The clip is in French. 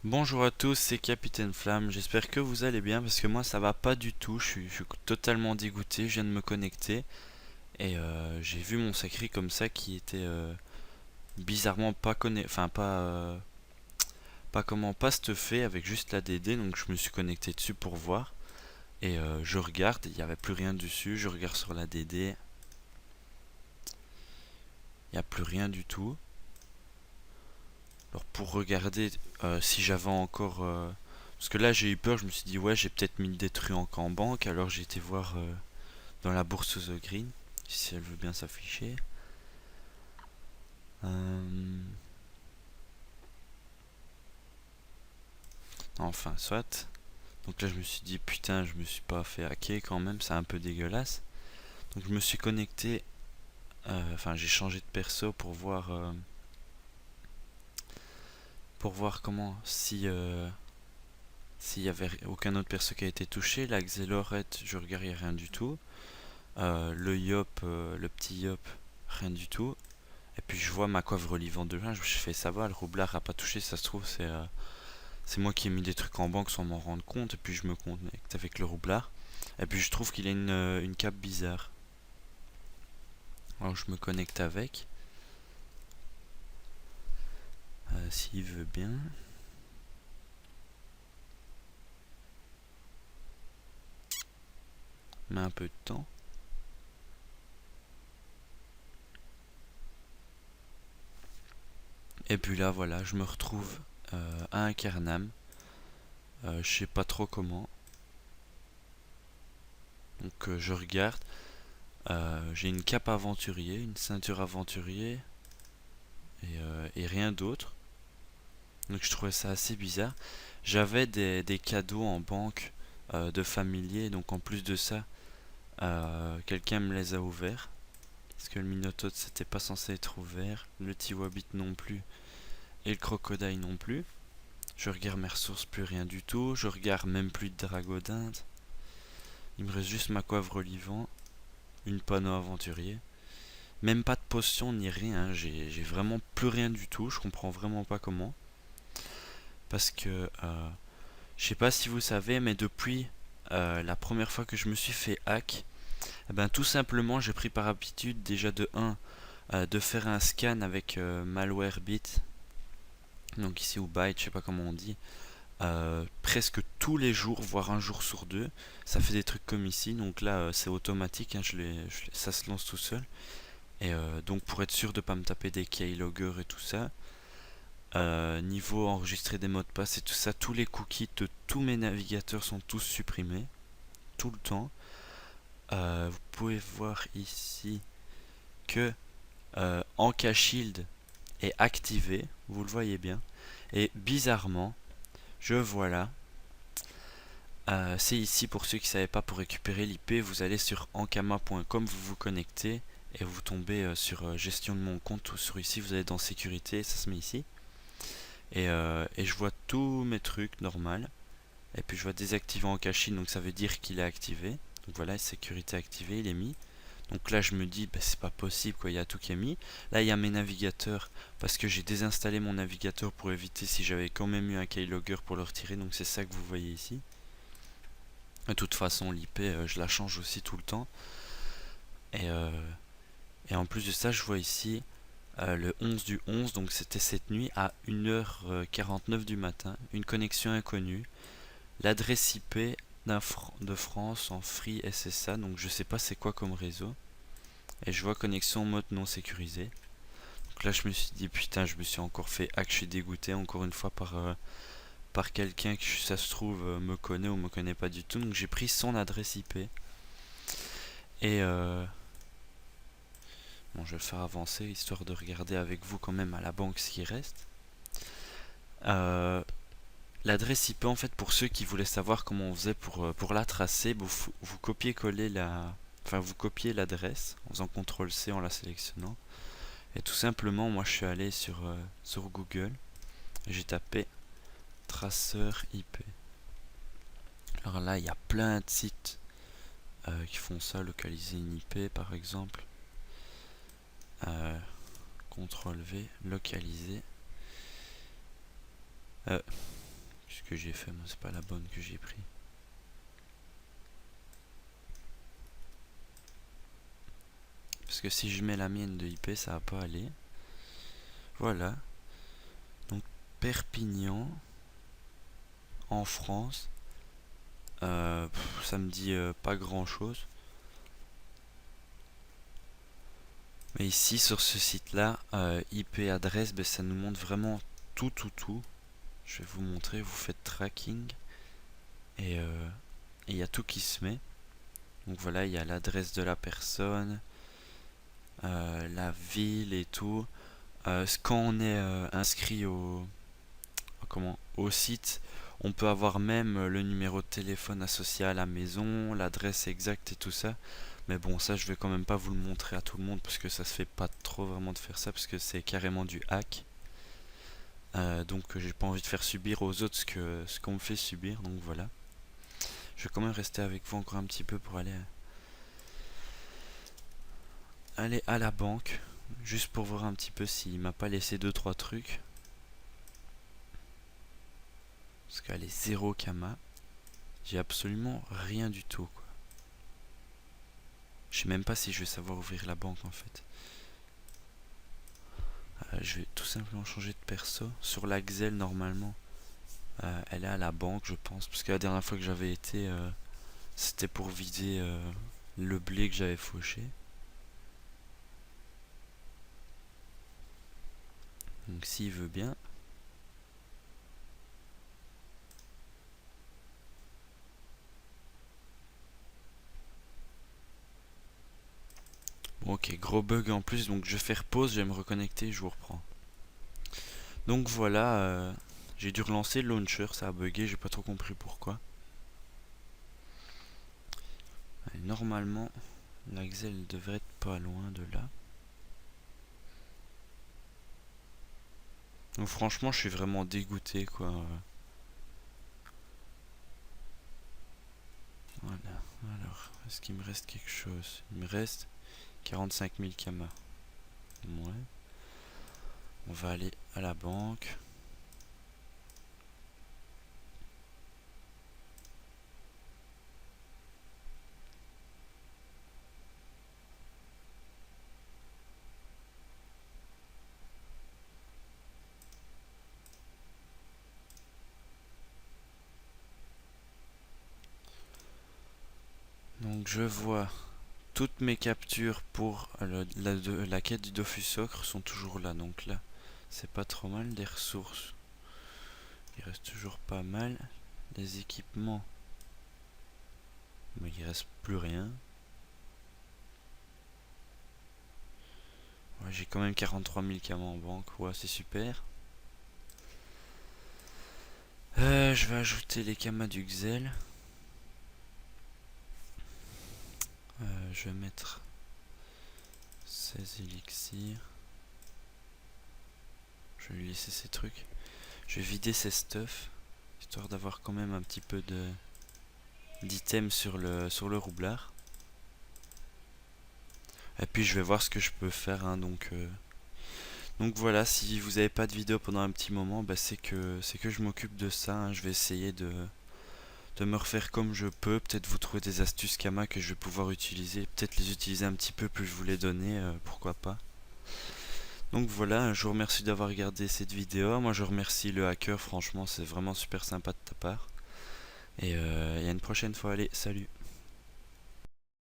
Bonjour à tous, c'est Capitaine Flamme. J'espère que vous allez bien parce que moi ça va pas du tout. Je suis totalement dégoûté. Je viens de me connecter et j'ai vu mon sacré comme ça qui était bizarrement enfin pas comment pas stuffé avec juste la DD. Donc je me suis connecté dessus pour voir et je regarde. Il n'y avait plus rien dessus. Je regarde sur la DD. Il n'y a plus rien du tout. Alors pour regarder si j'avais encore parce que là j'ai eu peur. Je me suis dit ouais j'ai peut-être mis le détruit en banque. Alors j'ai été voir dans la bourse The Green, si elle veut bien s'afficher. Euh, Enfin, soit. Donc là, je me suis dit, putain, je me suis pas fait hacker quand même, c'est un peu dégueulasse. Donc je me suis connecté, enfin, j'ai changé de perso pour voir comment, si s'il y avait aucun autre perso qui a été touché. La Xelorette, je regarde, il n'y a rien du tout. Le Yop, le petit Yop, rien du tout. Et puis je vois ma coiffe relivant de juin, je fais ça va, le roublard a pas touché, ça se trouve, c'est moi qui ai mis des trucs en banque sans m'en rendre compte, et puis je me connecte avec le roublard. Et puis je trouve qu'il a une cape bizarre. Alors je me connecte avec, s'il veut bien. Met un peu de temps. Et puis là, voilà, je me retrouve à un Cairnam. Je sais pas trop comment. Donc je regarde. J'ai une cape aventurier, une ceinture aventurier et rien d'autre. Donc je trouvais ça assez bizarre. J'avais des cadeaux en banque de familiers, donc en plus de ça, quelqu'un me les a ouverts. Parce que le Minotaur c'était pas censé être ouvert, le Tiwabit non plus, et le Crocodile non plus. Je regarde mes ressources, plus rien du tout. Je regarde même plus de Dragodinde. Il me reste juste ma coivre relivant, une panneau aventurier. Même pas de potion ni rien, hein. J'ai vraiment plus rien du tout, je comprends vraiment pas comment. Parce que je sais pas si vous savez, mais depuis la première fois que je me suis fait hack, eh ben, tout simplement j'ai pris par habitude déjà de 1 de faire un scan avec Malwarebit, donc ici ou Byte, je sais pas comment on dit, presque tous les jours, voire un jour sur deux. Ça fait des trucs comme ici, donc là c'est automatique, hein, ça se lance tout seul. Et donc pour être sûr de pas me taper des keylogger et tout ça, niveau enregistrer des mots de passe et tout ça, tous les cookies de tous mes navigateurs sont tous supprimés, tout le temps. Vous pouvez voir ici que Anka Shield est activé, vous le voyez bien. Et bizarrement, je vois là, c'est ici pour ceux qui ne savaient pas, pour récupérer l'IP, vous allez sur ankama.com, vous vous connectez et vous tombez sur gestion de mon compte ou sur ici, vous allez dans sécurité, ça se met ici. Et je vois tous mes trucs normal. Et puis je vois désactiver en cache, donc ça veut dire qu'il est activé. Donc voilà, sécurité activée, il est mis. Donc là je me dis, bah, c'est pas possible quoi, il y a tout qui est mis. Là il y a mes navigateurs, parce que j'ai désinstallé mon navigateur pour éviter si j'avais quand même eu un keylogger pour le retirer. Donc c'est ça que vous voyez ici. De toute façon l'IP je la change aussi tout le temps. Et, euh, et en plus de ça je vois ici le 11 du 11, donc c'était cette nuit à 1h49 du matin. Une connexion inconnue. L'adresse IP de France en Free SSA, donc je sais pas c'est quoi comme réseau. Et je vois connexion en mode non sécurisé. Donc là je me suis dit putain, je me suis encore fait hack, je suis dégoûté encore une fois par quelqu'un qui ça se trouve me connaît ou me connaît pas du tout. Donc j'ai pris son adresse IP. Et bon, je vais le faire avancer histoire de regarder avec vous quand même à la banque ce qui reste. Euh, L'adresse IP, en fait, pour ceux qui voulaient savoir comment on faisait pour la tracer, vous copiez-collez enfin, vous copiez l'adresse en faisant CTRL-C en la sélectionnant. Et tout simplement, moi je suis allé sur Google et j'ai tapé traceur IP. Alors là, il y a plein de sites qui font ça, localiser une IP par exemple. Euh, CTRL-V, localiser. Ce que j'ai fait, moi, c'est pas la bonne que j'ai pris. Parce que si je mets la mienne de IP, ça va pas aller. Voilà. Donc Perpignan, en France. Ça me dit pas grand chose. Mais ici sur ce site là, IP adresse, ben, ça nous montre vraiment tout. Je vais vous montrer, vous faites tracking et il y a tout qui se met. Donc voilà, il y a l'adresse de la personne, la ville et tout. Quand on est inscrit au site, on peut avoir même le numéro de téléphone associé à la maison, l'adresse exacte et tout ça. Mais bon, ça je vais quand même pas vous le montrer à tout le monde parce que ça se fait pas trop vraiment de faire ça parce que c'est carrément du hack. Donc j'ai pas envie de faire subir aux autres ce qu'on me fait subir, donc voilà. Je vais quand même rester avec vous encore un petit peu pour aller à la banque, juste pour voir un petit peu s'il m'a pas laissé 2-3 trucs. Parce qu'elle est 0 Kama. J'ai absolument rien du tout, quoi. Je sais même pas si je vais savoir ouvrir la banque en fait. Je vais tout simplement changer de perso. Sur la Xel normalement, elle est à la banque je pense. Parce que la dernière fois que j'avais été, c'était pour vider le blé que j'avais fauché. Donc s'il veut bien. Bon, ok, gros bug en plus, donc je vais faire pause, je vais me reconnecter, je vous reprends. Donc voilà, j'ai dû relancer le launcher, ça a bugué, j'ai pas trop compris pourquoi. Et normalement, la Xel devrait être pas loin de là. Donc franchement, je suis vraiment dégoûté, quoi. Voilà. Alors, est-ce qu'il me reste quelque chose? Il me reste 45 000 Kama. Ouais. On va aller à la banque. Donc je vois toutes mes captures pour la quête du Dofus Ocre sont toujours là. Donc là, c'est pas trop mal. Des ressources, il reste toujours pas mal. Les équipements, mais il reste plus rien. Ouais, j'ai quand même 43 000 Kama en banque. Ouais, c'est super. Je vais ajouter les Kama du Xel. Je vais mettre 16 élixirs. Je vais lui laisser ces trucs. Je vais vider ces stuff, histoire d'avoir quand même un petit peu d'items sur le roublard. Et puis je vais voir ce que je peux faire, hein, donc voilà, si vous n'avez pas de vidéo pendant un petit moment, bah c'est que je m'occupe de ça, hein. Je vais essayer de me refaire comme je peux, peut-être vous trouver des astuces Kama que je vais pouvoir utiliser, peut-être les utiliser un petit peu plus je vous les donner, pourquoi pas. Donc voilà, je vous remercie d'avoir regardé cette vidéo. Moi je remercie le hacker, franchement c'est vraiment super sympa de ta part. Et à une prochaine fois, allez, salut.